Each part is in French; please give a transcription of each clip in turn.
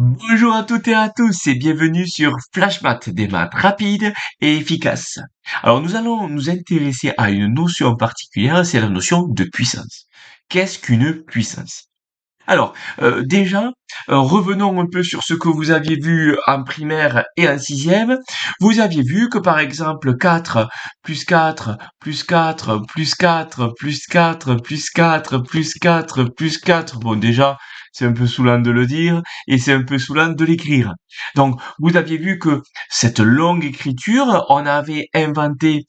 Bonjour à toutes et à tous et bienvenue sur Flashmat, des maths rapides et efficaces. Alors nous allons nous intéresser à une notion particulière, c'est la notion de puissance. Qu'est-ce qu'une puissance? Alors, déjà, revenons un peu sur ce que vous aviez vu en primaire et en sixième. Vous aviez vu que par exemple 4 plus 4 plus 4 plus 4 plus 4 plus 4 plus 4 plus 4. Bon déjà, c'est un peu saoulant de le dire et c'est un peu saoulant de l'écrire. Donc, vous aviez vu que cette longue écriture, on avait inventé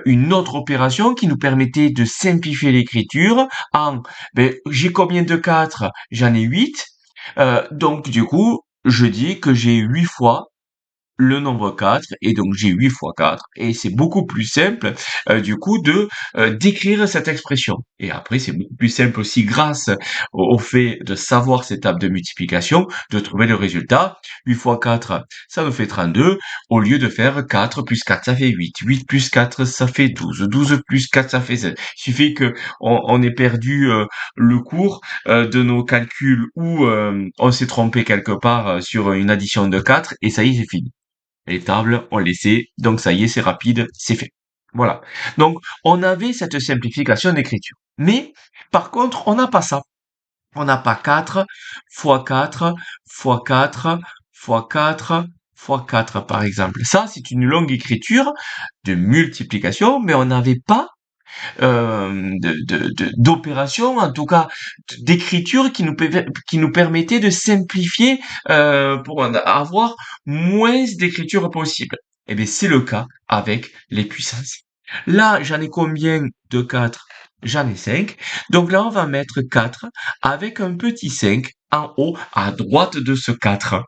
une autre opération qui nous permettait de simplifier l'écriture en j'ai combien de 4? J'en ai 8. Donc du coup, je dis que j'ai 8 fois le nombre 4 et donc j'ai 8 fois 4 et c'est beaucoup plus simple du coup de d'écrire cette expression. Et après c'est beaucoup plus simple aussi grâce au fait de savoir cette table de multiplication de trouver le résultat. 8 fois 4 ça nous fait 32 au lieu de faire 4 plus 4 ça fait 8. 8 plus 4 ça fait 12. 12 plus 4 ça fait 7. Il suffit que on ait perdu le cours de nos calculs ou on s'est trompé quelque part sur une addition de 4 et ça y est c'est fini. Les tables, on les sait, donc ça y est, c'est rapide, c'est fait. Voilà. Donc, on avait cette simplification d'écriture. Mais, par contre, on n'a pas ça. On n'a pas 4 fois 4 fois 4 fois 4 fois 4, par exemple. Ça, c'est une longue écriture de multiplication, mais on n'avait pas d'opération, en tout cas d'écriture qui nous permettait de simplifier pour avoir moins d'écriture possible. Eh bien, c'est le cas avec les puissances. Là, j'en ai combien de 4? J'en ai 5. Donc là, on va mettre 4 avec un petit 5 en haut à droite de ce 4.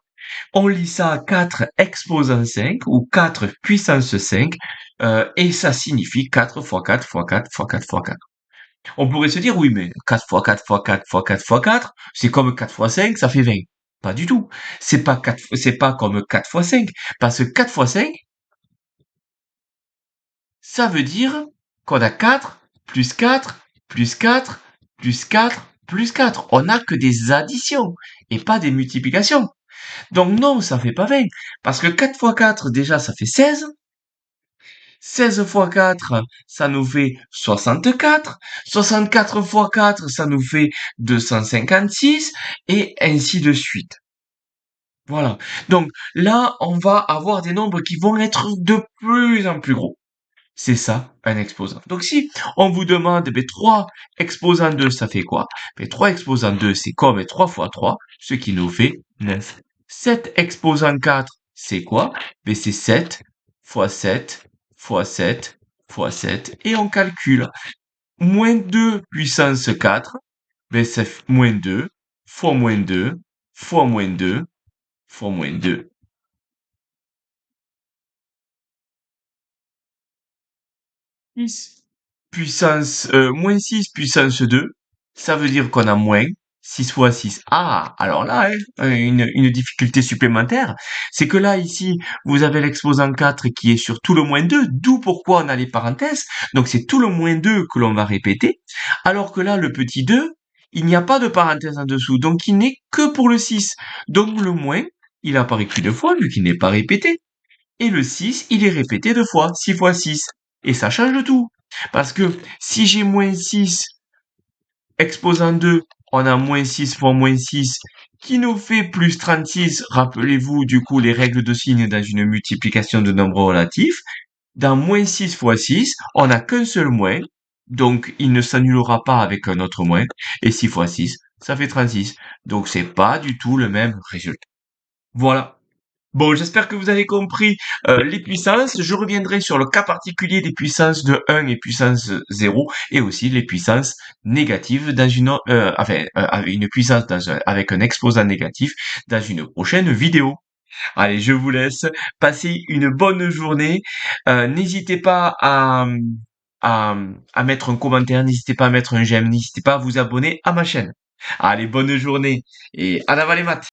On lit ça 4 exposant 5 ou 4 puissance 5 et ça signifie 4 fois 4 fois 4 fois 4 fois 4. On pourrait se dire oui mais 4 fois 4 fois 4 fois 4 fois 4, c'est comme 4 fois 5, ça fait 20. Pas du tout. C'est pas comme 4 fois 5 parce que 4 fois 5, ça veut dire qu'on a 4 plus 4 plus 4 plus 4 plus 4. On n'a que des additions et pas des multiplications. Donc non, ça fait pas 20. Parce que 4 fois 4, déjà, ça fait 16. 16 fois 4, ça nous fait 64. 64 fois 4, ça nous fait 256. Et ainsi de suite. Voilà. Donc là, on va avoir des nombres qui vont être de plus en plus gros. C'est ça, un exposant. Donc si on vous demande, 3 exposant 2, ça fait quoi? 3 exposant 2, c'est comme 3 fois 3, ce qui nous fait 9. 7 exposant 4, c'est quoi? C'est 7 fois 7 fois 7 fois 7. Et on calcule. Moins 2 puissance 4, c'est moins 2 fois moins 2 fois moins 2 fois moins 2. 6 puissance, moins 6 puissance 2, ça veut dire qu'on a moins 6 fois 6. Ah, alors là, hein, une difficulté supplémentaire, c'est que là, ici, vous avez l'exposant 4 qui est sur tout le moins 2, d'où pourquoi on a les parenthèses. Donc c'est tout le moins 2 que l'on va répéter, alors que là, le petit 2, il n'y a pas de parenthèse en dessous, donc il n'est que pour le 6. Donc le moins, il apparaît qu'une fois, vu qu'il n'est pas répété. Et le 6, il est répété deux fois, 6 fois 6. Et ça change tout. Parce que si j'ai moins 6 exposant 2, on a moins 6 fois moins 6 qui nous fait plus 36. Rappelez-vous du coup les règles de signe dans une multiplication de nombres relatifs. Dans moins 6 fois 6, on n'a qu'un seul moins. Donc il ne s'annulera pas avec un autre moins. Et 6 fois 6, ça fait 36. Donc c'est pas du tout le même résultat. Voilà. Bon, j'espère que vous avez compris les puissances. Je reviendrai sur le cas particulier des puissances de 1 et puissance 0 et aussi les puissances négatives dans avec une puissance avec un exposant négatif dans une prochaine vidéo. Allez, je vous laisse. Passez une bonne journée. N'hésitez pas à mettre un commentaire, n'hésitez pas à mettre un j'aime, n'hésitez pas à vous abonner à ma chaîne. Allez, bonne journée et à la les maths.